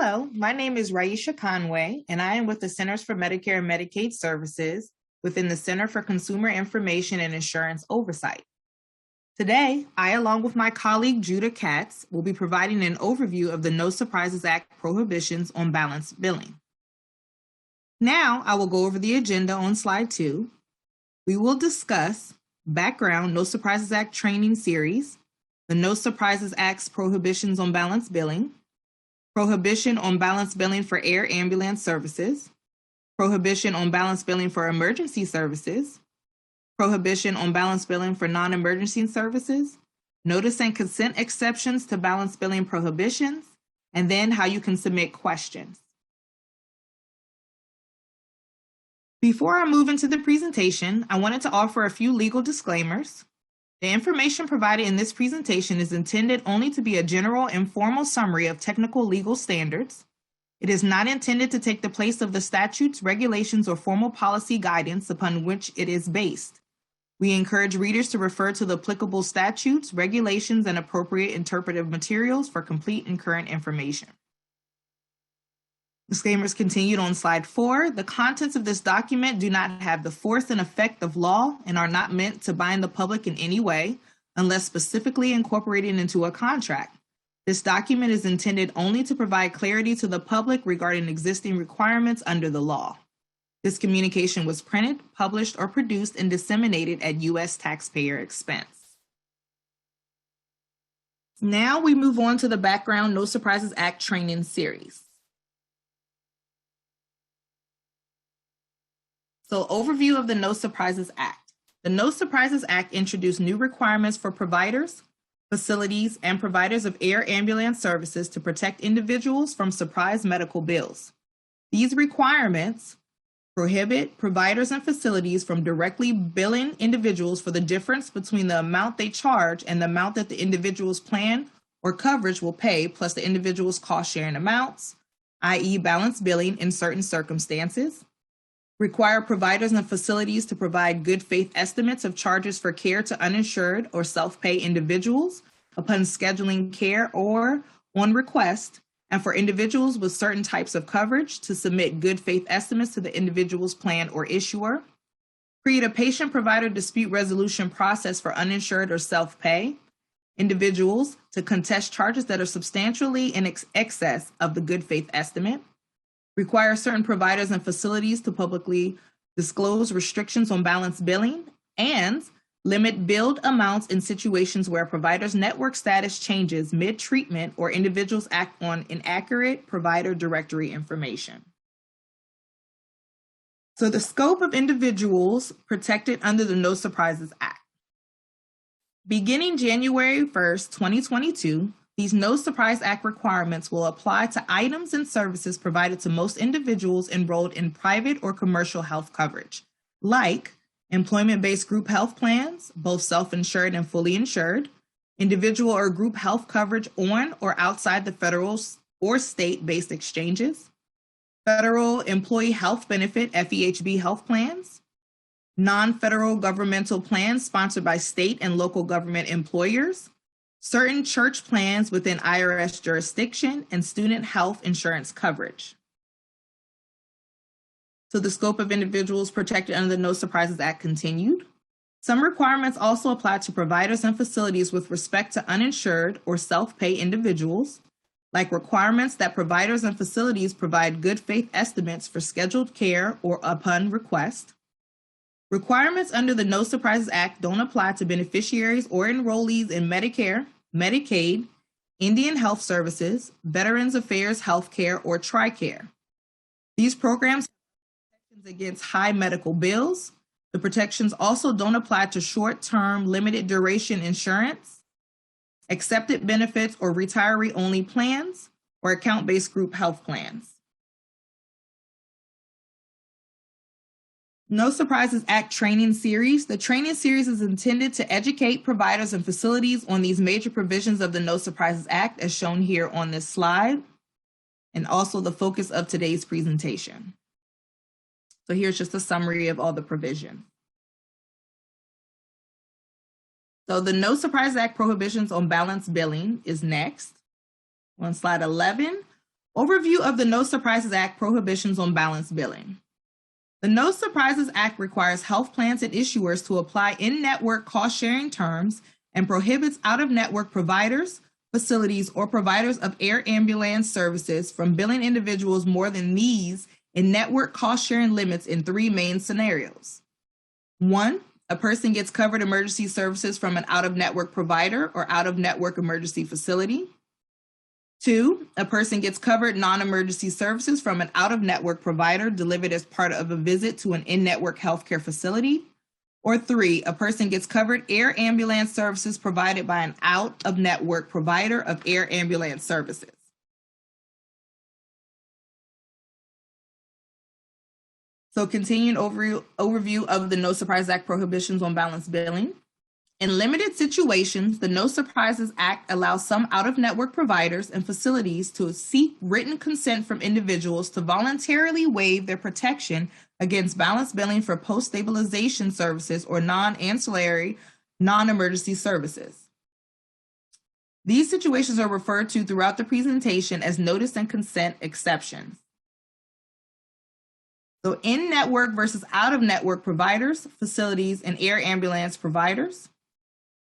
Hello, my name is Raisha Conway, and I am with the Centers for Medicare and Medicaid Services within the Center for Consumer Information and Insurance Oversight. Today, I, along with my colleague Judah Katz, will be providing an overview of the No Surprises Act prohibitions on balanced billing. Now, I will go over the agenda on slide 2. We will discuss background No Surprises Act training series, the No Surprises Act's prohibitions on balanced billing, prohibition on balance billing for air ambulance services, prohibition on balance billing for emergency services, prohibition on balance billing for non-emergency services, notice and consent exceptions to balance billing prohibitions, and then how you can submit questions. Before I move into the presentation, I wanted to offer a few legal disclaimers. The information provided in this presentation is intended only to be a general informal summary of technical legal standards. It is not intended to take the place of the statutes, regulations, or formal policy guidance upon which it is based. We encourage readers to refer to the applicable statutes, regulations, and appropriate interpretive materials for complete and current information. Disclaimers continued on slide 4. The contents of this document do not have the force and effect of law and are not meant to bind the public in any way unless specifically incorporated into a contract. This document is intended only to provide clarity to the public regarding existing requirements under the law. This communication was printed, published, or produced and disseminated at U.S. taxpayer expense. Now we move on to the background No Surprises Act training series. So, overview of the No Surprises Act. The No Surprises Act introduced new requirements for providers, facilities, and providers of air ambulance services to protect individuals from surprise medical bills. These requirements prohibit providers and facilities from directly billing individuals for the difference between the amount they charge and the amount that the individual's plan or coverage will pay, plus the individual's cost-sharing amounts, i.e. balance billing in certain circumstances. Require providers and facilities to provide good faith estimates of charges for care to uninsured or self-pay individuals upon scheduling care or on request, and for individuals with certain types of coverage to submit good faith estimates to the individual's plan or issuer. Create a patient-provider dispute resolution process for uninsured or self-pay individuals to contest charges that are substantially in excess of the good faith estimate. Require certain providers and facilities to publicly disclose restrictions on balance billing, and limit billed amounts in situations where a provider's network status changes mid-treatment or individuals act on inaccurate provider directory information. So the scope of individuals protected under the No Surprises Act. Beginning January 1st, 2022, these No Surprise Act requirements will apply to items and services provided to most individuals enrolled in private or commercial health coverage, like employment-based group health plans, both self-insured and fully insured, individual or group health coverage on or outside the federal or state-based exchanges, federal employee health benefit FEHB health plans, non-federal governmental plans sponsored by state and local government employers, certain church plans within IRS jurisdiction, and student health insurance coverage. So the scope of individuals protected under the No Surprises Act continued. Some requirements also apply to providers and facilities with respect to uninsured or self-pay individuals, like requirements that providers and facilities provide good faith estimates for scheduled care or upon request. Requirements under the No Surprises Act don't apply to beneficiaries or enrollees in Medicare, Medicaid, Indian Health Services, Veterans Affairs Healthcare, or TRICARE. These programs have protections against high medical bills. The protections also don't apply to short-term, limited duration insurance, accepted benefits or retiree-only plans, or account-based group health plans. No Surprises Act training series. The training series is intended to educate providers and facilities on these major provisions of the No Surprises Act as shown here on this slide, and also the focus of today's presentation. So here's just a summary of all the provisions. So the No Surprises Act prohibitions on balance billing is next. On slide 11, Overview of the No Surprises Act prohibitions on balance billing. The No Surprises Act requires health plans and issuers to apply in-network cost-sharing terms and prohibits out-of-network providers, facilities, or providers of air ambulance services from billing individuals more than these in-network cost-sharing limits in three main scenarios. 1, a person gets covered emergency services from an out-of-network provider or out-of-network emergency facility. 2, a person gets covered non-emergency services from an out-of-network provider delivered as part of a visit to an in-network healthcare facility. Or 3, a person gets covered air ambulance services provided by an out-of-network provider of air ambulance services. So continuing overview of the No Surprises Act prohibitions on balance billing. In limited situations, the No Surprises Act allows some out-of-network providers and facilities to seek written consent from individuals to voluntarily waive their protection against balance billing for post-stabilization services or non-ancillary, non-emergency services. These situations are referred to throughout the presentation as notice and consent exceptions. So in-network versus out-of-network providers, facilities, and air ambulance providers.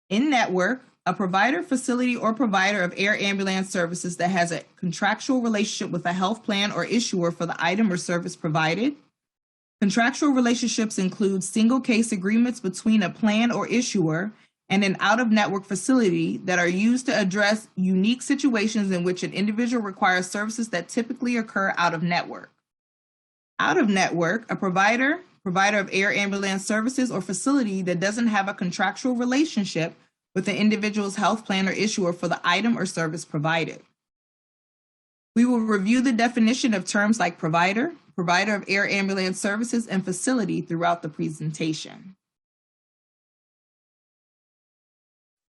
In-network, a provider, facility, or provider of air ambulance services that has a contractual relationship with a health plan or issuer for the item or service provided. Contractual relationships include single case agreements between a plan or issuer and an out-of-network facility that are used to address unique situations in which an individual requires services that typically occur out-of-network. Out-of-network, a provider of air ambulance services or facility that doesn't have a contractual relationship with the individual's health plan or issuer for the item or service provided. We will review the definition of terms like provider of air ambulance services, and facility throughout the presentation.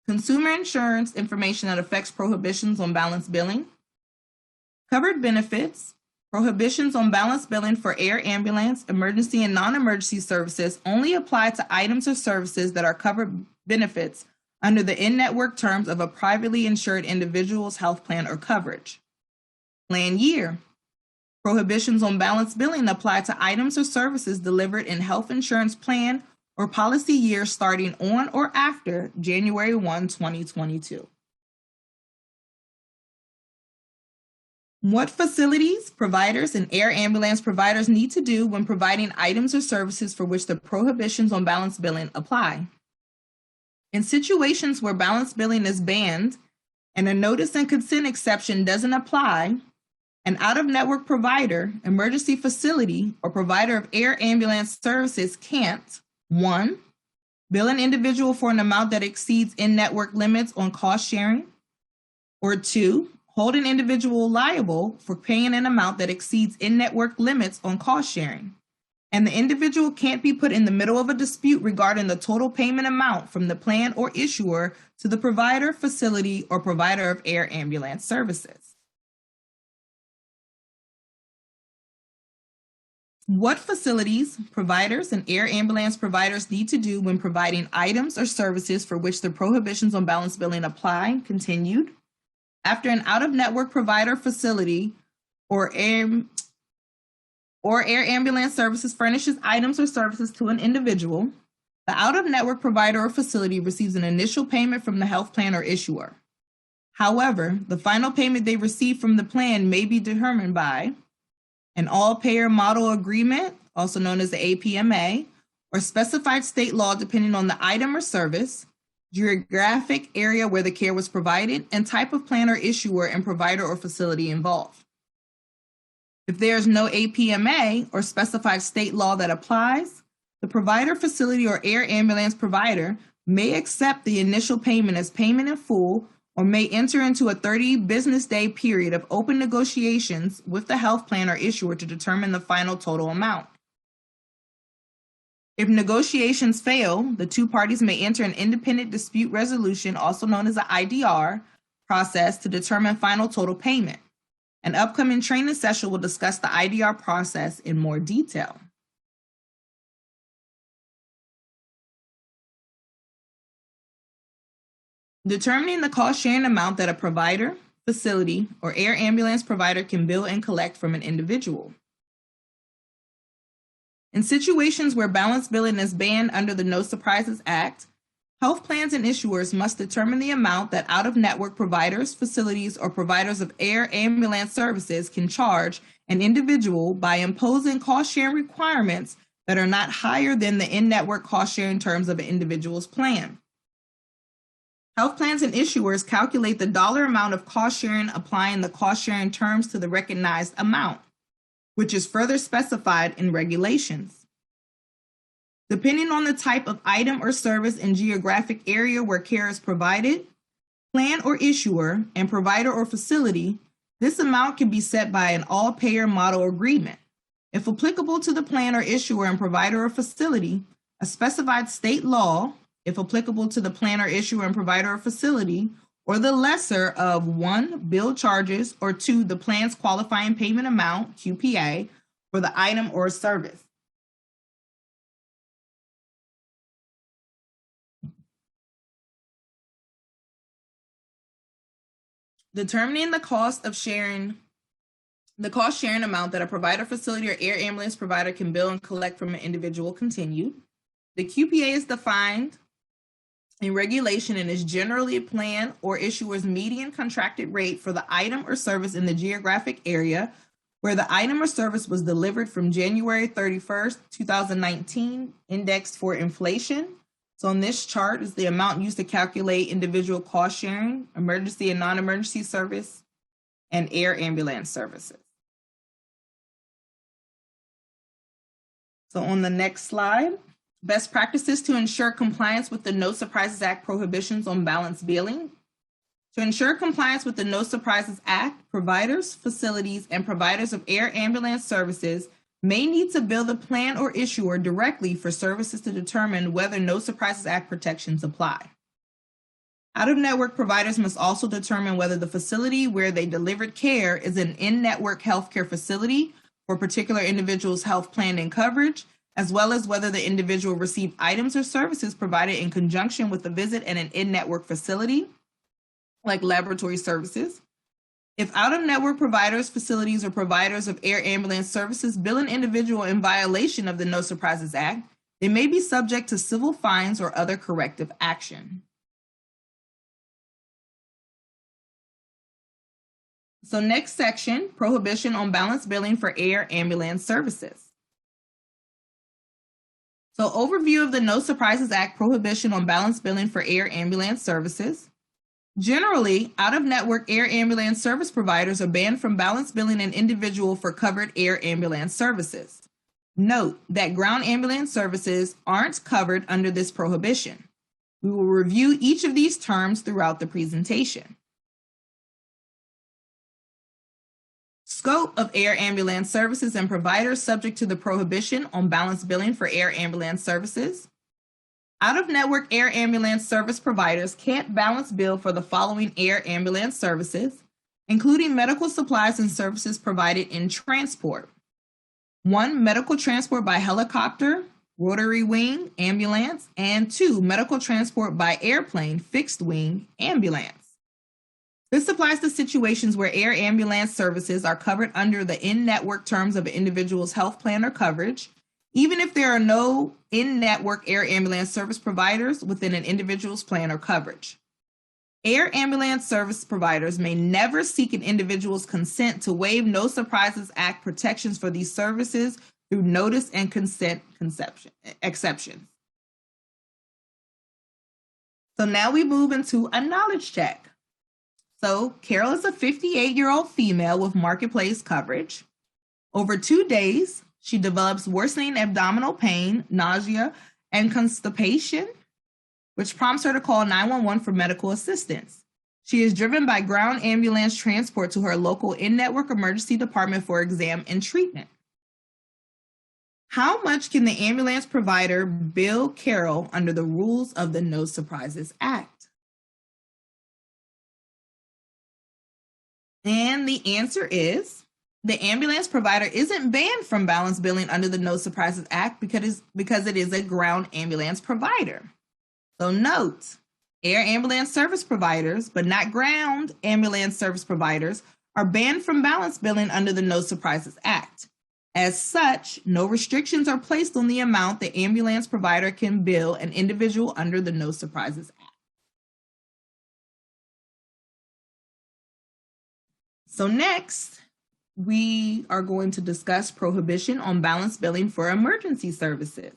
Consumer insurance information that affects prohibitions on balance billing. Covered benefits. Prohibitions on balance billing for air ambulance, emergency, and non-emergency services only apply to items or services that are covered benefits under the in-network terms of a privately insured individual's health plan or coverage. Plan year. Prohibitions on balance billing apply to items or services delivered in health insurance plan or policy year starting on or after January 1, 2022. What facilities, providers, and air ambulance providers need to do when providing items or services for which the prohibitions on balance billing apply. In situations where balance billing is banned and a notice and consent exception doesn't apply, an out-of-network provider, emergency facility, or provider of air ambulance services can't, 1, bill an individual for an amount that exceeds in-network limits on cost sharing, or 2, hold an individual liable for paying an amount that exceeds in-network limits on cost sharing, and the individual can't be put in the middle of a dispute regarding the total payment amount from the plan or issuer to the provider, facility, or provider of air ambulance services. What facilities, providers, and air ambulance providers need to do when providing items or services for which the prohibitions on balance billing apply continued. After an out-of-network provider, facility, or air ambulance services furnishes items or services to an individual, the out-of-network provider or facility receives an initial payment from the health plan or issuer. However, the final payment they receive from the plan may be determined by an all-payer model agreement, also known as the APMA, or specified state law depending on the item or service, geographic area where the care was provided, and type of plan or issuer and provider or facility involved. If there is no APMA or specified state law that applies, the provider, facility, or air ambulance provider may accept the initial payment as payment in full or may enter into a 30 business day period of open negotiations with the health plan or issuer to determine the final total amount. If negotiations fail, the two parties may enter an independent dispute resolution, also known as an IDR, process to determine final total payment. An upcoming training session will discuss the IDR process in more detail. Determining the cost sharing amount that a provider, facility, or air ambulance provider can bill and collect from an individual. In situations where balance billing is banned under the No Surprises Act, health plans and issuers must determine the amount that out-of-network providers, facilities, or providers of air ambulance services can charge an individual by imposing cost-sharing requirements that are not higher than the in-network cost-sharing terms of an individual's plan. Health plans and issuers calculate the dollar amount of cost-sharing, applying the cost-sharing terms to the recognized amount, which is further specified in regulations. Depending on the type of item or service and geographic area where care is provided, plan or issuer, and provider or facility, this amount can be set by an all-payer model agreement. If applicable to the plan or issuer and provider or facility, a specified state law, if applicable to the plan or issuer and provider or facility, or the lesser of 1, bill charges, or 2, the plan's qualifying payment amount, QPA, for the item or service. Determining the cost sharing amount that a provider, facility, or air ambulance provider can bill and collect from an individual continued. The QPA is defined in regulation and is generally a plan or issuer's median contracted rate for the item or service in the geographic area where the item or service was delivered from January 31st, 2019, indexed for inflation. So on this chart is the amount used to calculate individual cost sharing, emergency and non-emergency service, and air ambulance services. So on the next slide, best practices to ensure compliance with the No Surprises Act prohibitions on balance billing. To ensure compliance with the No Surprises Act, providers, facilities, and providers of air ambulance services may need to bill the plan or issuer directly for services to determine whether No Surprises Act protections apply. Out-of-network providers must also determine whether the facility where they delivered care is an in-network healthcare facility for a particular individual's health plan and coverage, as well as whether the individual received items or services provided in conjunction with the visit at an in-network facility, like laboratory services. If out-of-network providers, facilities, or providers of air ambulance services bill an individual in violation of the No Surprises Act, they may be subject to civil fines or other corrective action. So next section, prohibition on balance billing for air ambulance services. So overview of the No Surprises Act prohibition on balance billing for air ambulance services. Generally, out-of-network air ambulance service providers are banned from balance billing an individual for covered air ambulance services. Note that ground ambulance services aren't covered under this prohibition. We will review each of these terms throughout the presentation. Scope of air ambulance services and providers subject to the prohibition on balance billing for air ambulance services. Out-of-network air ambulance service providers can't balance bill for the following air ambulance services, including medical supplies and services provided in transport. 1, medical transport by helicopter, rotary wing, ambulance, and 2, medical transport by airplane, fixed wing, ambulance. This applies to situations where air ambulance services are covered under the in-network terms of an individual's health plan or coverage, even if there are no in-network air ambulance service providers within an individual's plan or coverage. Air ambulance service providers may never seek an individual's consent to waive No Surprises Act protections for these services through notice and consent exceptions. So now we move into a knowledge check. So Carol is a 58-year-old female with marketplace coverage. Over 2 days, she develops worsening abdominal pain, nausea, and constipation, which prompts her to call 911 for medical assistance. She is driven by ground ambulance transport to her local in-network emergency department for exam and treatment. How much can the ambulance provider bill Carol under the rules of the No Surprises Act? And the answer is the ambulance provider isn't banned from balance billing under the No Surprises Act because it is a ground ambulance provider. So note Air ambulance service providers, but not ground ambulance service providers, are banned from balance billing under the No Surprises Act. As such, no restrictions are placed on the amount the ambulance provider can bill an individual under the No Surprises Act. So next, we are going to discuss prohibition on balance billing for emergency services.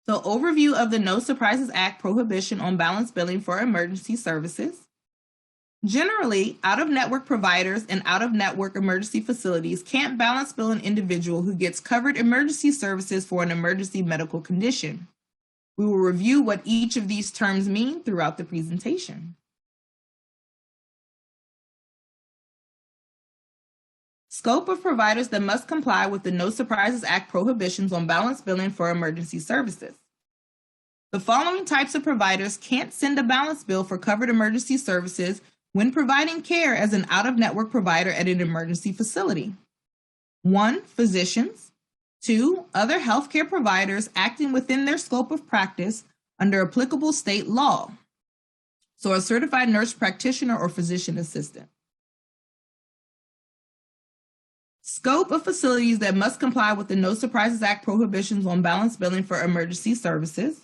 So overview of the No Surprises Act prohibition on balance billing for emergency services. Generally, out-of-network providers and out-of-network emergency facilities can't balance bill an individual who gets covered emergency services for an emergency medical condition. We will review what each of these terms mean throughout the presentation. Scope of providers that must comply with the No Surprises Act prohibitions on balance billing for emergency services. The following types of providers can't send a balance bill for covered emergency services when providing care as an out-of-network provider at an emergency facility. 1. Physicians. 2. Other healthcare providers acting within their scope of practice under applicable state law. So a certified nurse practitioner or physician assistant. Scope of facilities that must comply with the No Surprises Act prohibitions on balance billing for emergency services.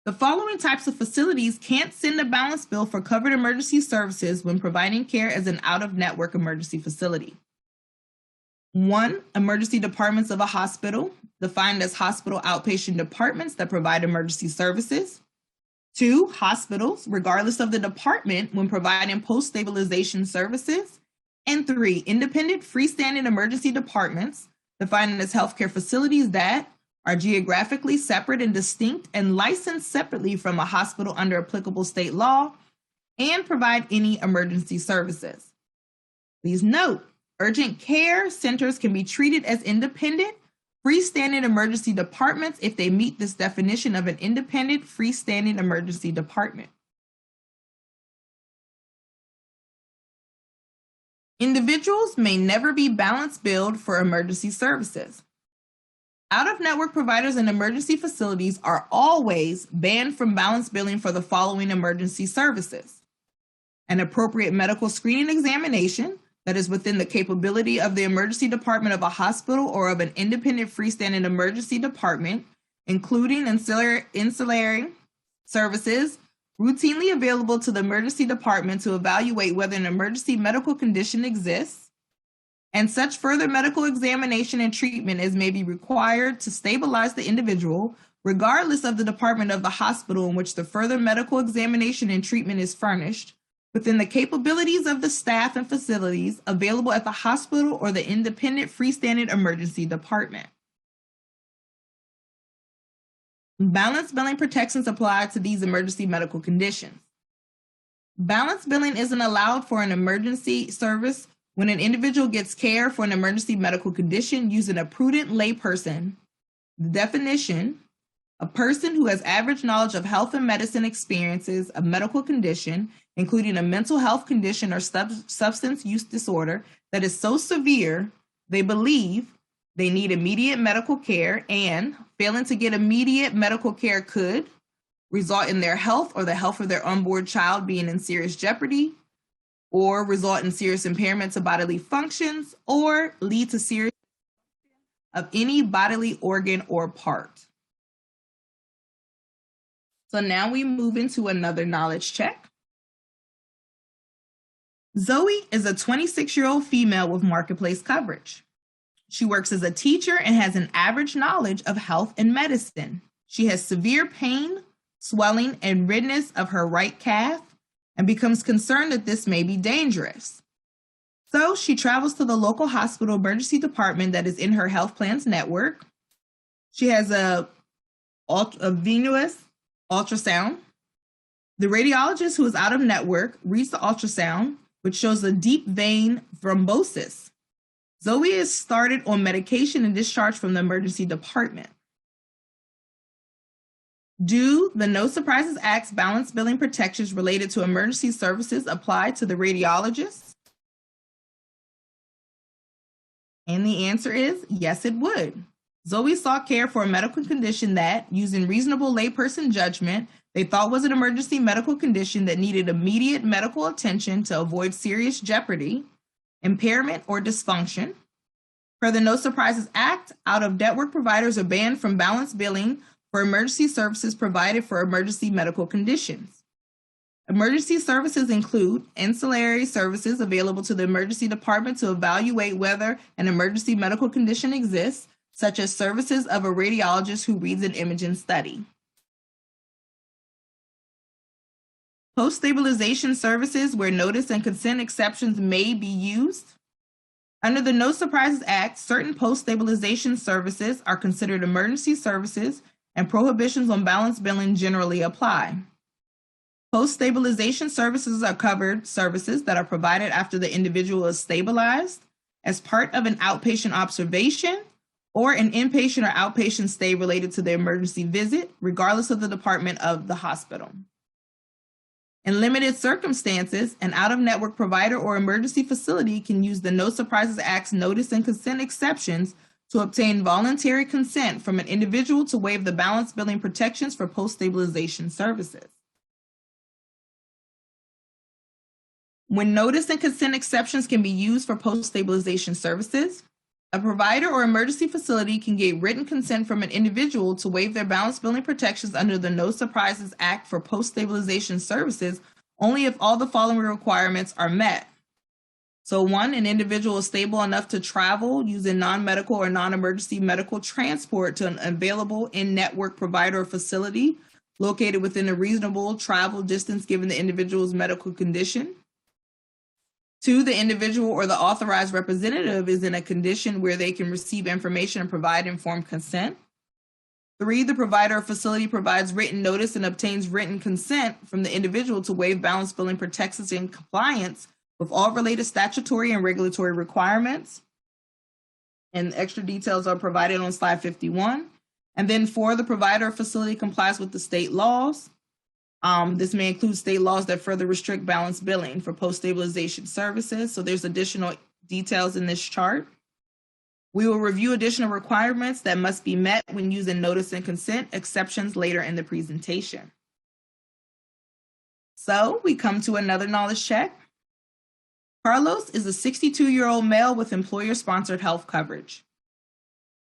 The following types of facilities can't send a balance bill for covered emergency services when providing care as an out-of-network emergency facility. 1. Emergency departments of a hospital, defined as hospital outpatient departments that provide emergency services. 2. Hospitals, regardless of the department, when providing post-stabilization services. And 3. Independent freestanding emergency departments, defined as healthcare facilities that are geographically separate and distinct and licensed separately from a hospital under applicable state law and provide any emergency services. Please note, urgent care centers can be treated as independent, freestanding emergency departments if they meet this definition of an independent, freestanding emergency department. Individuals may never be balance billed for emergency services. Out-of-network providers and emergency facilities are always banned from balance billing for the following emergency services: an appropriate medical screening examination that is within the capability of the emergency department of a hospital or of an independent freestanding emergency department, including ancillary services routinely available to the emergency department to evaluate whether an emergency medical condition exists, and such further medical examination and treatment as may be required to stabilize the individual, regardless of the department of the hospital in which the further medical examination and treatment is furnished, within the capabilities of the staff and facilities available at the hospital or the independent freestanding emergency department. Balance billing protections apply to these emergency medical conditions. Balance billing isn't allowed for an emergency service when an individual gets care for an emergency medical condition using a prudent layperson. The definition: a person who has average knowledge of health and medicine experiences a medical condition, including a mental health condition or substance use disorder that is so severe they believe they need immediate medical care and, failing to get immediate medical care, could result in their health or the health of their unborn child being in serious jeopardy, or result in serious impairment to bodily functions, or lead to serious of any bodily organ or part. So now we move into another knowledge check. Zoe is a 26-year-old female with marketplace coverage. She works as a teacher and has an average knowledge of health and medicine. She has severe pain, swelling, and redness of her right calf and becomes concerned that this may be dangerous. So she travels to the local hospital emergency department that is in her health plan's network. She has a venous ultrasound. The radiologist, who is out of network, reads the ultrasound, which shows a deep vein thrombosis. Zoe is started on medication and discharged from the emergency department. Do the No Surprises Act's balance billing protections related to emergency services apply to the radiologist? And the answer is yes, it would. Zoe sought care for a medical condition that, using reasonable layperson judgment, they thought was an emergency medical condition that needed immediate medical attention to avoid serious jeopardy, impairment, or dysfunction. Per the No Surprises Act, out-of-network providers are banned from balance billing for emergency services provided for emergency medical conditions. Emergency services include ancillary services available to the emergency department to evaluate whether an emergency medical condition exists, such as services of a radiologist who reads an imaging study. Post-stabilization services where notice and consent exceptions may be used. Under the No Surprises Act, certain post-stabilization services are considered emergency services and prohibitions on balance billing generally apply. Post-stabilization services are covered services that are provided after the individual is stabilized, as part of an outpatient observation, or an inpatient or outpatient stay related to the emergency visit, regardless of the department of the hospital. In limited circumstances, an out-of-network provider or emergency facility can use the No Surprises Act's notice and consent exceptions to obtain voluntary consent from an individual to waive the balance billing protections for post-stabilization services. When notice and consent exceptions can be used for post-stabilization services, a provider or emergency facility can get written consent from an individual to waive their balance billing protections under the No Surprises Act for post-stabilization services only if all the following requirements are met. So 1, an individual is stable enough to travel using non-medical or non-emergency medical transport to an available in-network provider or facility located within a reasonable travel distance given the individual's medical condition. 2, the individual or the authorized representative is in a condition where they can receive information and provide informed consent. 3, the provider or facility provides written notice and obtains written consent from the individual to waive balance billing protections in compliance with all related statutory and regulatory requirements. And extra details are provided on slide 51. And then 4, the provider or facility complies with the state laws. This may include state laws that further restrict balance billing for post-stabilization services. So there's additional details in this chart. We will review additional requirements that must be met when using notice and consent exceptions later in the presentation. So we come to another knowledge check. Carlos is a 62-year-old male with employer-sponsored health coverage.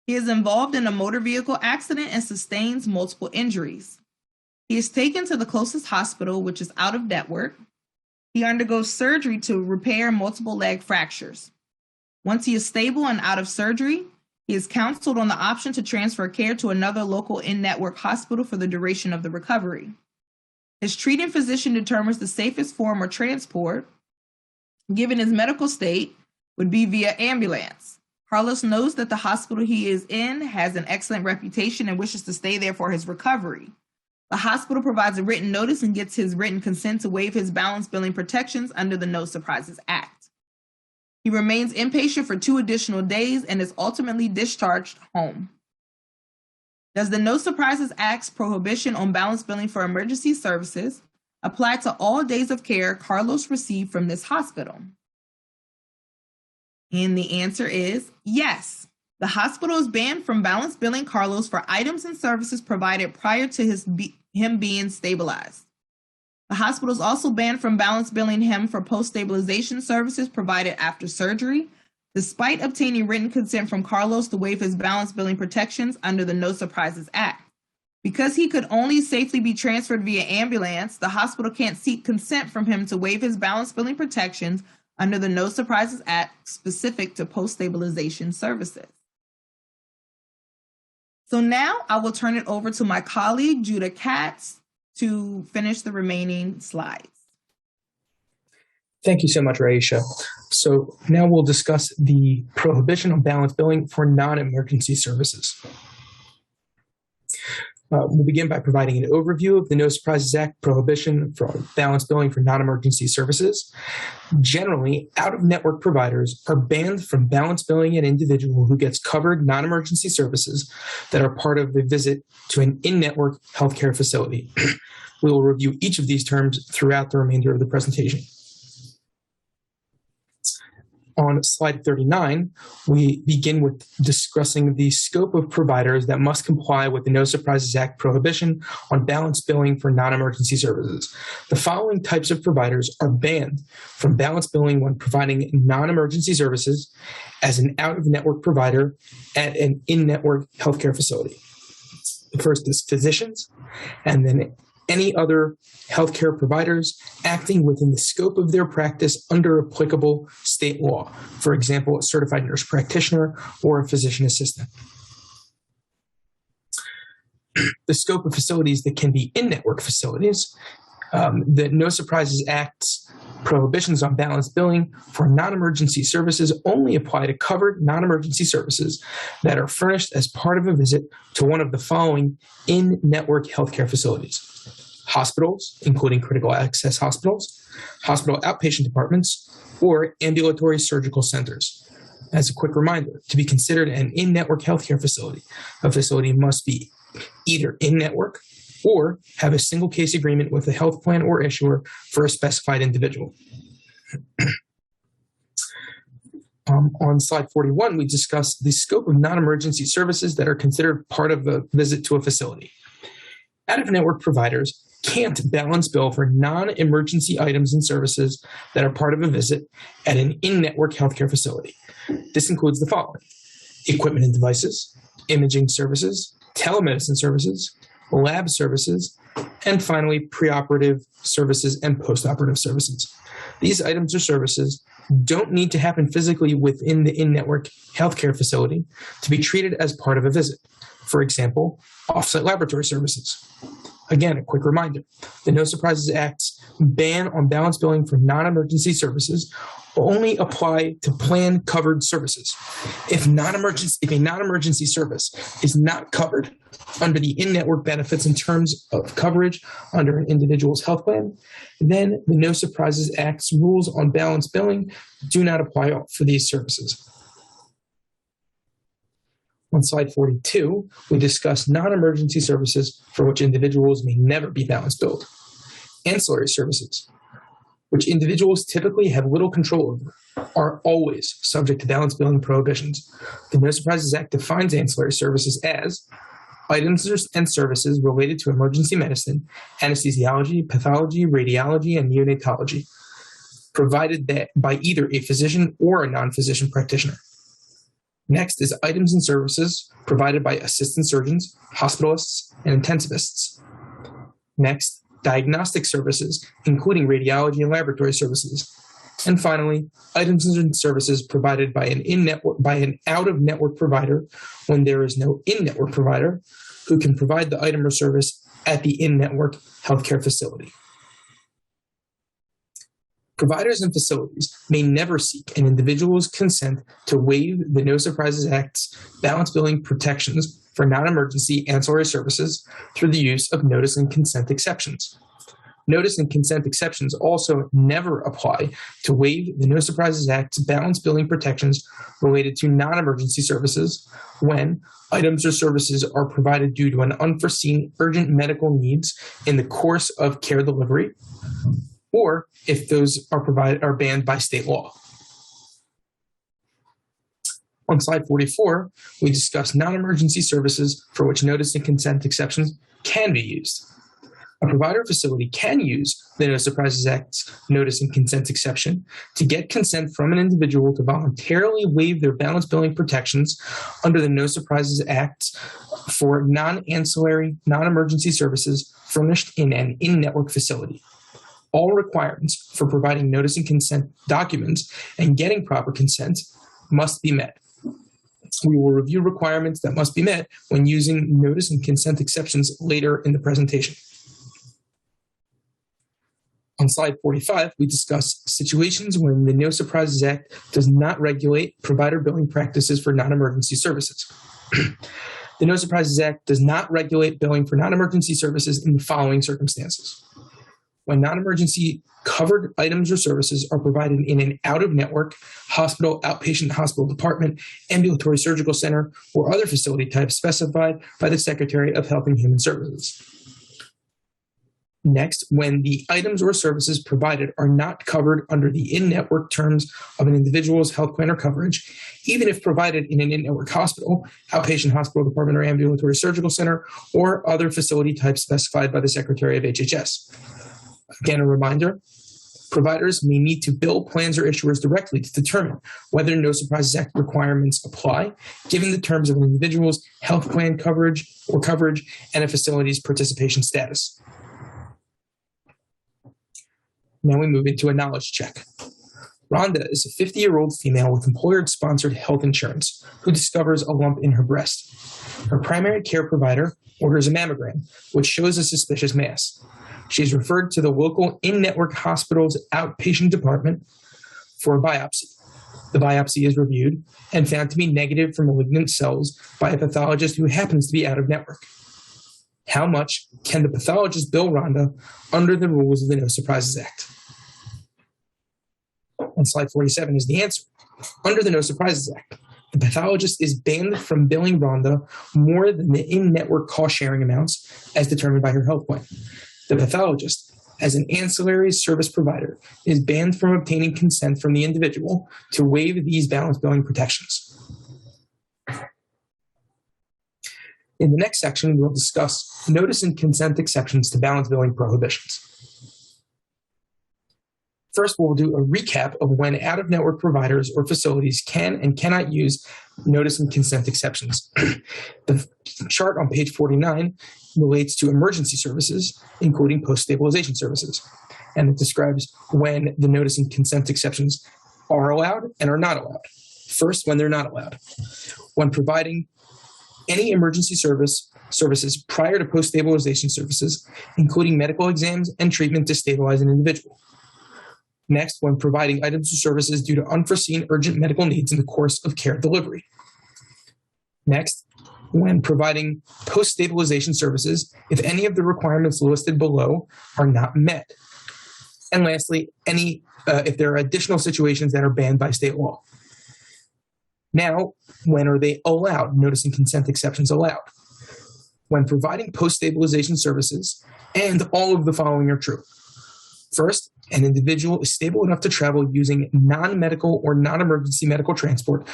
He is involved in a motor vehicle accident and sustains multiple injuries. He is taken to the closest hospital, which is out of network. He undergoes surgery to repair multiple leg fractures. Once he is stable and out of surgery, he is counseled on the option to transfer care to another local in-network hospital for the duration of the recovery. His treating physician determines the safest form of transport, given his medical state, would be via ambulance. Carlos knows that the hospital he is in has an excellent reputation and wishes to stay there for his recovery. The hospital provides a written notice and gets his written consent to waive his balance billing protections under the No Surprises Act. He remains inpatient for 2 additional days and is ultimately discharged home. Does the No Surprises Act's prohibition on balance billing for emergency services apply to all days of care Carlos received from this hospital? And the answer is yes. The hospital is banned from balance billing Carlos for items and services provided prior to him being stabilized. The hospital is also banned from balance billing him for post-stabilization services provided after surgery, despite obtaining written consent from Carlos to waive his balance billing protections under the No Surprises Act. Because he could only safely be transferred via ambulance, the hospital can't seek consent from him to waive his balance billing protections under the No Surprises Act specific to post-stabilization services. So now I will turn it over to my colleague, Judah Katz, to finish the remaining slides. Thank you so much, Raisha. So now we'll discuss the prohibition on balance billing for non-emergency services. We'll begin by providing an overview of the No Surprises Act prohibition for balance billing for non-emergency services. Generally, out-of-network providers are banned from balance billing an individual who gets covered non-emergency services that are part of a visit to an in-network healthcare facility. We will review each of these terms throughout the remainder of the presentation. On slide 39, we begin with discussing the scope of providers that must comply with the No Surprises Act prohibition on balance billing for non-emergency services. The following types of providers are banned from balance billing when providing non-emergency services as an out-of-network provider at an in-network healthcare facility. The first is physicians, and then any other healthcare providers acting within the scope of their practice under applicable state law. For example, a certified nurse practitioner or a physician assistant. The scope of facilities that can be in-network facilities. The No Surprises Act's prohibitions on balance billing for non-emergency services only apply to covered non-emergency services that are furnished as part of a visit to one of the following in-network healthcare facilities: hospitals, including critical access hospitals, hospital outpatient departments, or ambulatory surgical centers. As a quick reminder, to be considered an in-network healthcare facility, a facility must be either in-network or have a single case agreement with a health plan or issuer for a specified individual. On slide 41, we discuss the scope of non-emergency services that are considered part of a visit to a facility. Out-of-network providers can't balance bill for non-emergency items and services that are part of a visit at an in-network healthcare facility. This includes the following: equipment and devices, imaging services, telemedicine services, lab services, and finally, preoperative services and postoperative services. These items or services don't need to happen physically within the in-network healthcare facility to be treated as part of a visit. For example, off-site laboratory services. Again, a quick reminder, the No Surprises Act's ban on balance billing for non-emergency services only apply to plan-covered services. If a non-emergency service is not covered under the in-network benefits in terms of coverage under an individual's health plan, then the No Surprises Act's rules on balance billing do not apply for these services. On slide 42, we discuss non-emergency services for which individuals may never be balance billed. Ancillary services, which individuals typically have little control over, are always subject to balance billing prohibitions. The No Surprises Act defines ancillary services as items and services related to emergency medicine, anesthesiology, pathology, radiology, and neonatology, provided that by either a physician or a non-physician practitioner. Next is items and services provided by assistant surgeons, hospitalists, and intensivists. Next, diagnostic services, including radiology and laboratory services. And finally, items and services provided by an out-of-network provider when there is no in-network provider who can provide the item or service at the in-network healthcare facility. Providers and facilities may never seek an individual's consent to waive the No Surprises Act's balance billing protections for non-emergency ancillary services through the use of notice and consent exceptions. Notice and consent exceptions also never apply to waive the No Surprises Act's balance billing protections related to non-emergency services when items or services are provided due to an unforeseen urgent medical needs in the course of care delivery, or if those are banned by state law. On slide 44, we discuss non-emergency services for which notice and consent exceptions can be used. A provider facility can use the No Surprises Act's notice and consent exception to get consent from an individual to voluntarily waive their balance billing protections under the No Surprises Act for non-ancillary, non-emergency services furnished in an in-network facility. All requirements for providing notice and consent documents and getting proper consent must be met. We will review requirements that must be met when using notice and consent exceptions later in the presentation. On slide 45, we discuss situations when the No Surprises Act does not regulate provider billing practices for non-emergency services. The No Surprises Act does not regulate billing for non-emergency services in the following circumstances: when non-emergency covered items or services are provided in an out-of-network hospital, outpatient hospital department, ambulatory surgical center, or other facility type specified by the Secretary of Health and Human Services. Next, when the items or services provided are not covered under the in-network terms of an individual's health plan or coverage, even if provided in an in-network hospital, outpatient hospital, department, or ambulatory surgical center, or other facility types specified by the Secretary of HHS. Again, a reminder, providers may need to bill plans or issuers directly to determine whether No Surprises Act requirements apply, given the terms of an individual's health plan coverage and a facility's participation status. Now we move into a knowledge check. Rhonda is a 50-year-old female with employer-sponsored health insurance who discovers a lump in her breast. Her primary care provider orders a mammogram, which shows a suspicious mass. She is referred to the local in-network hospital's outpatient department for a biopsy. The biopsy is reviewed and found to be negative for malignant cells by a pathologist who happens to be out of network. How much can the pathologist bill Rhonda under the rules of the No Surprises Act? On slide 47 is the answer. Under the No Surprises Act, the pathologist is banned from billing Rhonda more than the in-network cost-sharing amounts as determined by her health plan. The pathologist, as an ancillary service provider, is banned from obtaining consent from the individual to waive these balance billing protections. In the next section, we'll discuss notice and consent exceptions to balance billing prohibitions. First, we'll do a recap of when out-of-network providers or facilities can and cannot use notice and consent exceptions. The chart on page 49 relates to emergency services, including post-stabilization services, and it describes when the notice and consent exceptions are allowed and are not allowed. First, when they're not allowed. When providing any emergency services prior to post-stabilization services, including medical exams and treatment to stabilize an individual. Next, when providing items or services due to unforeseen urgent medical needs in the course of care delivery. Next, when providing post-stabilization services, if any of the requirements listed below are not met. And lastly, if there are additional situations that are banned by state law. Now, when are they allowed? Notice and consent exceptions allowed. When providing post-stabilization services, and all of the following are true. First, an individual is stable enough to travel using non-medical or non-emergency medical transport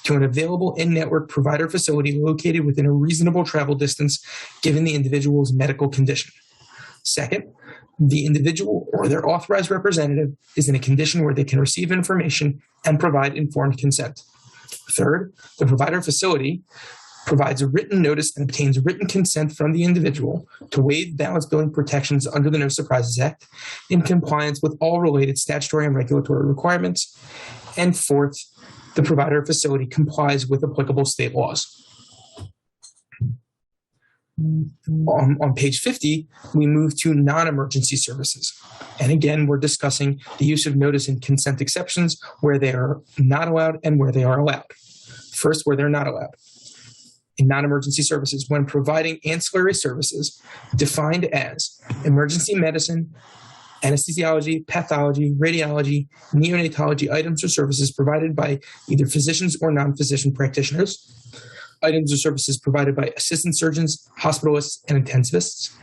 to an available in-network provider facility located within a reasonable travel distance given the individual's medical condition. Second, the individual or their authorized representative is in a condition where they can receive information and provide informed consent. Third, the provider facility provides a written notice and obtains written consent from the individual to waive balance billing protections under the No Surprises Act in compliance with all related statutory and regulatory requirements. And fourth, the provider facility complies with applicable state laws. On page 50, we move to non-emergency services. And again, we're discussing the use of notice and consent exceptions where they are not allowed and where they are allowed. First, where they're not allowed. In non-emergency services, when providing ancillary services defined as emergency medicine, anesthesiology, pathology, radiology, neonatology items or services provided by either physicians or non-physician practitioners, items or services provided by assistant surgeons, hospitalists, and intensivists,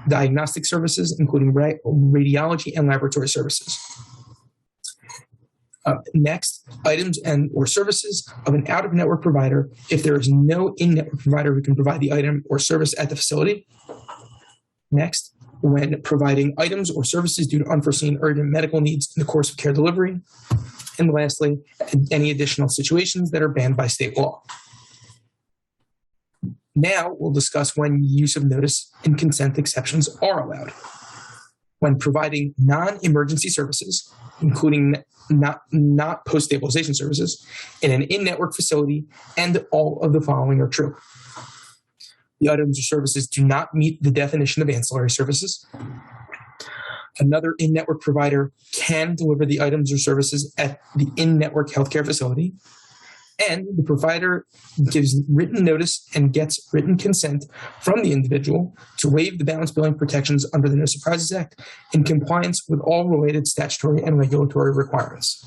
diagnostic services, including radiology and laboratory services. Next, items and or services of an out-of-network provider if there is no in-network provider who can provide the item or service at the facility. Next, when providing items or services due to unforeseen urgent medical needs in the course of care delivery. And lastly, any additional situations that are banned by state law. Now we'll discuss when use of notice and consent exceptions are allowed. When providing non-emergency services, including not post-stabilization services, in an in-network facility, and all of the following are true. The items or services do not meet the definition of ancillary services. Another in-network provider can deliver the items or services at the in-network healthcare facility. And the provider gives written notice and gets written consent from the individual to waive the balance billing protections under the No Surprises Act in compliance with all related statutory and regulatory requirements.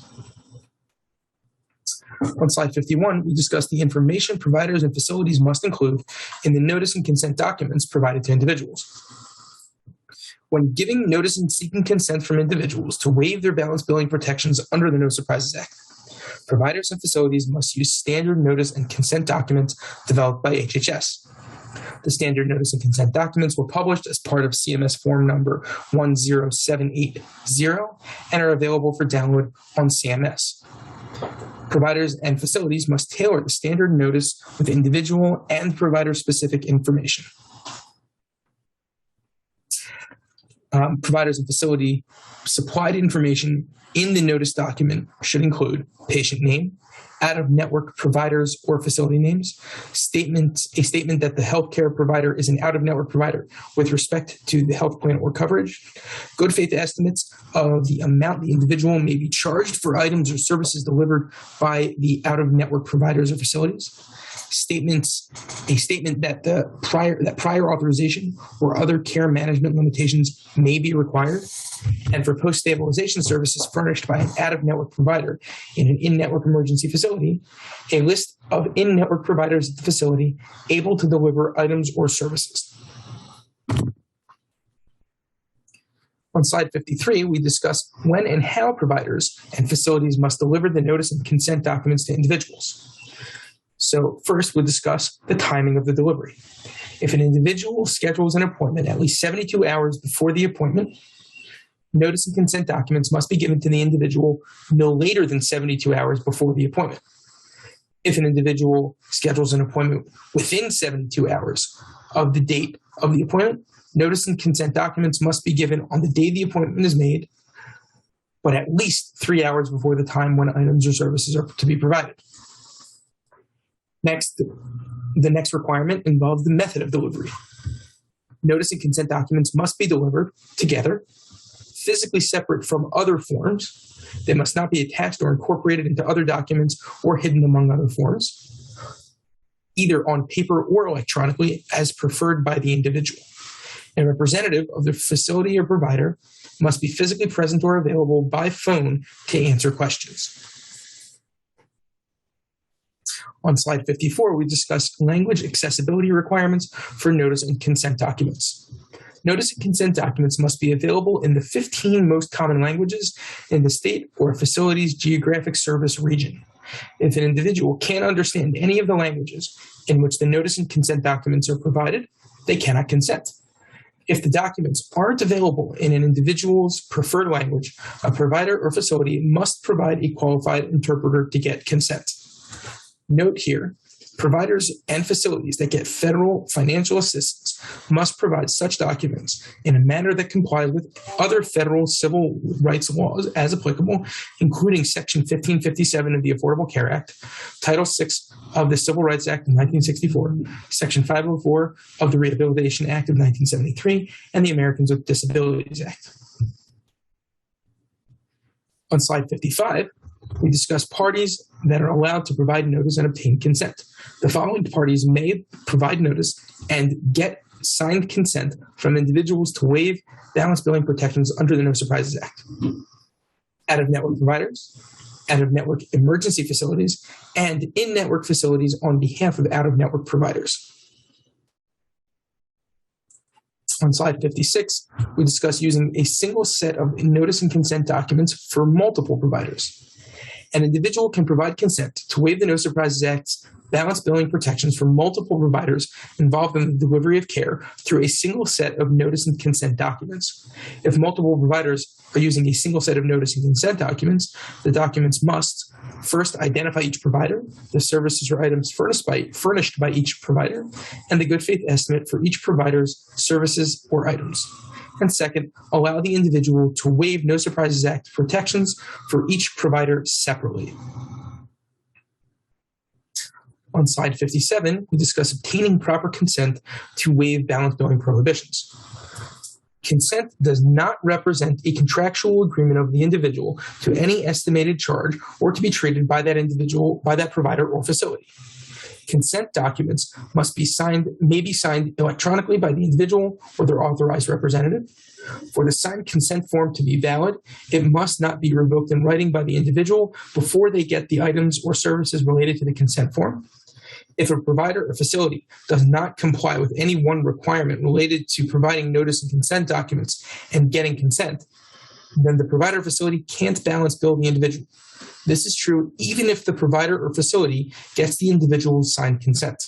On slide 51, we discuss the information providers and facilities must include in the notice and consent documents provided to individuals. When giving notice and seeking consent from individuals to waive their balance billing protections under the No Surprises Act, providers and facilities must use standard notice and consent documents developed by HHS. The standard notice and consent documents were published as part of CMS form number 10780 and are available for download on CMS. Providers and facilities must tailor the standard notice with individual and provider-specific information. Providers and facility supplied information in the notice document should include patient name, out-of-network providers or facility names, a statement that the healthcare provider is an out-of-network provider with respect to the health plan or coverage, good faith estimates of the amount the individual may be charged for items or services delivered by the out-of-network providers or facilities, a statement that prior authorization or other care management limitations may be required, and for post-stabilization services furnished by an out-of-network provider in an in-network emergency facility, a list of in-network providers at the facility able to deliver items or services. On slide 53, we discuss when and how providers and facilities must deliver the notice and consent documents to individuals. So first, we'll discuss the timing of the delivery. If an individual schedules an appointment at least 72 hours before the appointment, notice and consent documents must be given to the individual no later than 72 hours before the appointment. If an individual schedules an appointment within 72 hours of the date of the appointment, notice and consent documents must be given on the day the appointment is made, but at least 3 hours before the time when items or services are to be provided. Next, the next requirement involves the method of delivery. Notice and consent documents must be delivered together, physically separate from other forms. They must not be attached or incorporated into other documents or hidden among other forms, either on paper or electronically as preferred by the individual. A representative of the facility or provider must be physically present or available by phone to answer questions. On slide 54, we discuss language accessibility requirements for notice and consent documents. Notice and consent documents must be available in the 15 most common languages in the state or a facility's geographic service region. If an individual can't understand any of the languages in which the notice and consent documents are provided, they cannot consent. If the documents aren't available in an individual's preferred language, a provider or facility must provide a qualified interpreter to get consent. Note here, providers and facilities that get federal financial assistance must provide such documents in a manner that complies with other federal civil rights laws as applicable, including Section 1557 of the Affordable Care Act, Title VI of the Civil Rights Act of 1964, Section 504 of the Rehabilitation Act of 1973, and the Americans with Disabilities Act. On slide 55, we discuss parties that are allowed to provide notice and obtain consent. The following parties may provide notice and get signed consent from individuals to waive balance billing protections under the No Surprises Act. Out-of-network providers, out-of-network emergency facilities, and in-network facilities on behalf of out-of-network providers. On slide 56, we discuss using a single set of notice and consent documents for multiple providers. An individual can provide consent to waive the No Surprises Act's balance billing protections for multiple providers involved in the delivery of care through a single set of notice and consent documents. If multiple providers are using a single set of notice and consent documents, the documents must first identify each provider, the services or items furnished by each provider, and the good faith estimate for each provider's services or items. And second, allow the individual to waive No Surprises Act protections for each provider separately. On slide 57, we discuss obtaining proper consent to waive balance billing prohibitions. Consent does not represent a contractual agreement of the individual to any estimated charge or to be treated by that individual, by that provider or facility. Consent documents may be signed electronically by the individual or their authorized representative. For the signed consent form to be valid, it must not be revoked in writing by the individual before they get the items or services related to the consent form. If a provider or facility does not comply with any one requirement related to providing notice and consent documents and getting consent, then the provider or facility can't balance bill the individual. This is true even if the provider or facility gets the individual's signed consent.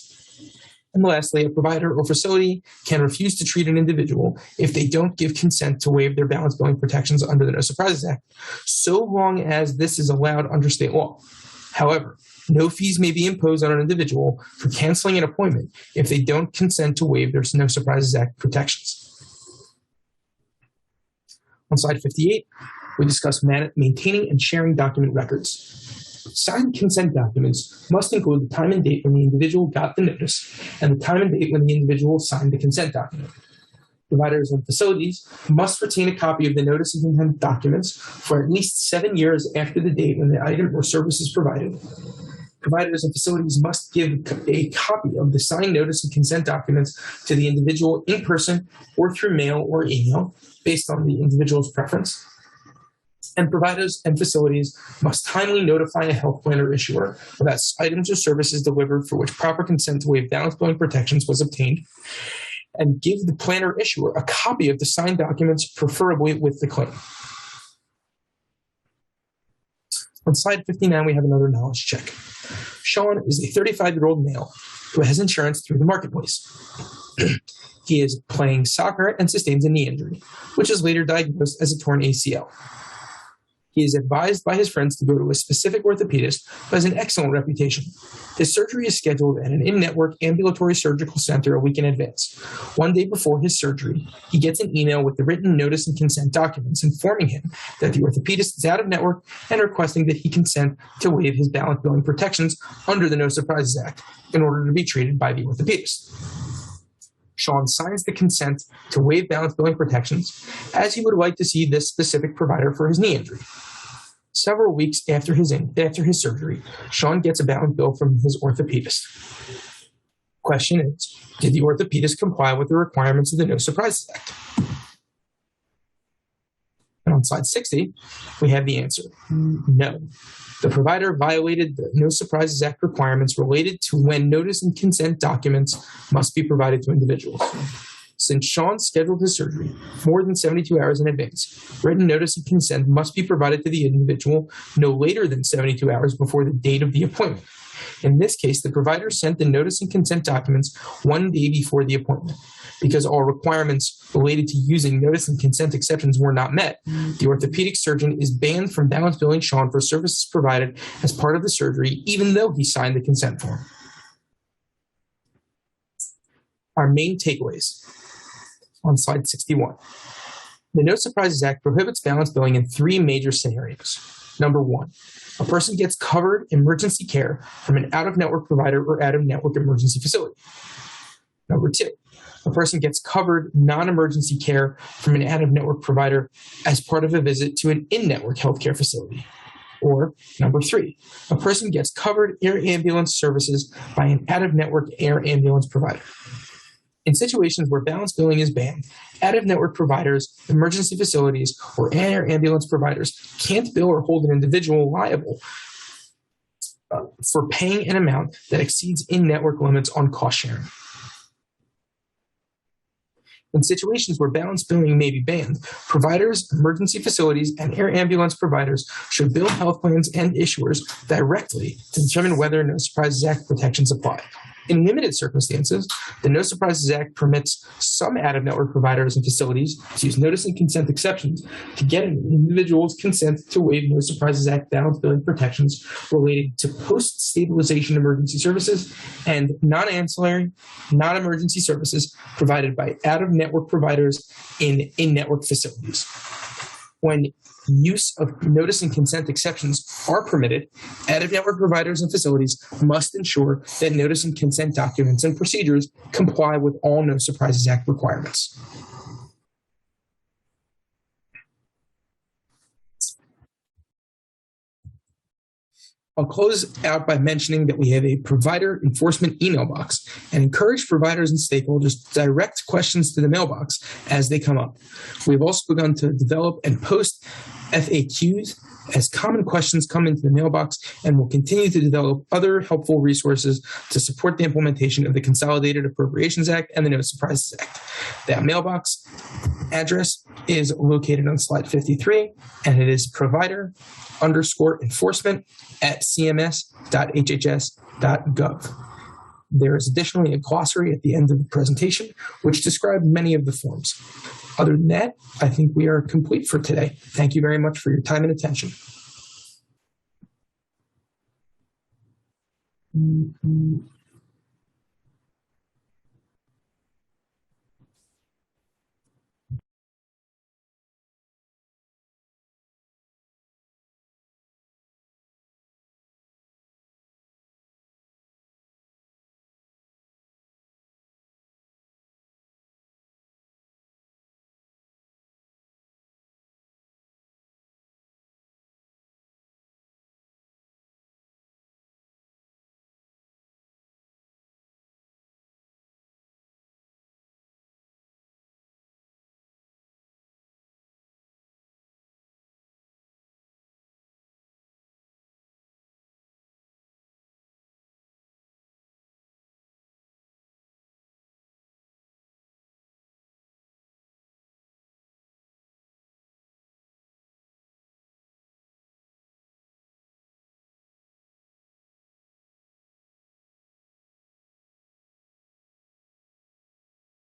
And lastly, a provider or facility can refuse to treat an individual if they don't give consent to waive their balance billing protections under the No Surprises Act, so long as this is allowed under state law. However, no fees may be imposed on an individual for canceling an appointment if they don't consent to waive their No Surprises Act protections. On slide 58, we discuss maintaining and sharing document records. Signed consent documents must include the time and date when the individual got the notice and the time and date when the individual signed the consent document. Providers and facilities must retain a copy of the notice and consent documents for at least 7 years after the date when the item or service is provided. Providers and facilities must give a copy of the signed notice and consent documents to the individual in person or through mail or email based on the individual's preference. And providers and facilities must timely notify a health plan or issuer about items or services delivered for which proper consent to waive balance billing protections was obtained, and give the plan or issuer a copy of the signed documents, preferably with the claim. On slide 59, we have another knowledge check. Sean is a 35-year-old male who has insurance through the marketplace. He is playing soccer and sustains a knee injury, which is later diagnosed as a torn ACL. He is advised by his friends to go to a specific orthopedist who has an excellent reputation. His surgery is scheduled at an in-network ambulatory surgical center a week in advance. One day before his surgery, he gets an email with the written notice and consent documents informing him that the orthopedist is out of network and requesting that he consent to waive his balance billing protections under the No Surprises Act in order to be treated by the orthopedist. Sean signs the consent to waive balance billing protections as he would like to see this specific provider for his knee injury. Several weeks after his surgery, Sean gets a balance bill from his orthopedist. Question is, did the orthopedist comply with the requirements of the No Surprises Act? And on slide 60, we have the answer. No. The provider violated the No Surprises Act requirements related to when notice and consent documents must be provided to individuals. Since Sean scheduled his surgery more than 72 hours in advance, written notice and consent must be provided to the individual no later than 72 hours before the date of the appointment. In this case, the provider sent the notice and consent documents 1 day before the appointment. Because all requirements related to using notice and consent exceptions were not met, the orthopedic surgeon is banned from balance billing Sean for services provided as part of the surgery, even though he signed the consent form. Our main takeaways on slide 61. The No Surprises Act prohibits balance billing in 3 major scenarios. Number 1, a person gets covered emergency care from an out-of-network provider or out-of-network emergency facility. Number 2, a person gets covered non-emergency care from an out-of-network provider as part of a visit to an in-network healthcare facility. Or number 3, a person gets covered air ambulance services by an out-of-network air ambulance provider. In situations where balance billing is banned, out-of-network providers, emergency facilities, or air ambulance providers can't bill or hold an individual liable for paying an amount that exceeds in-network limits on cost sharing. In situations where balance billing may be banned, providers, emergency facilities, and air ambulance providers should bill health plans and issuers directly to determine whether No Surprises Act protections apply. In limited circumstances, the No Surprises Act permits some out-of-network providers and facilities to use notice and consent exceptions to get an individual's consent to waive No Surprises Act balance billing protections related to post-stabilization emergency services and non-ancillary, non-emergency services provided by out-of-network providers in in-network facilities. When use of notice and consent exceptions are permitted, out-of-network providers and facilities must ensure that notice and consent documents and procedures comply with all No Surprises Act requirements. I'll close out by mentioning that we have a provider enforcement email box and encourage providers and stakeholders to direct questions to the mailbox as they come up. We've also begun to develop and post FAQs as common questions come into the mailbox, and will continue to develop other helpful resources to support the implementation of the Consolidated Appropriations Act and the No Surprises Act. That mailbox address is located on slide 53, and it is provider_enforcement@cms.hhs.gov. There is additionally a glossary at the end of the presentation, which describes many of the forms. Other than that, I think we are complete for today. Thank you very much for your time and attention.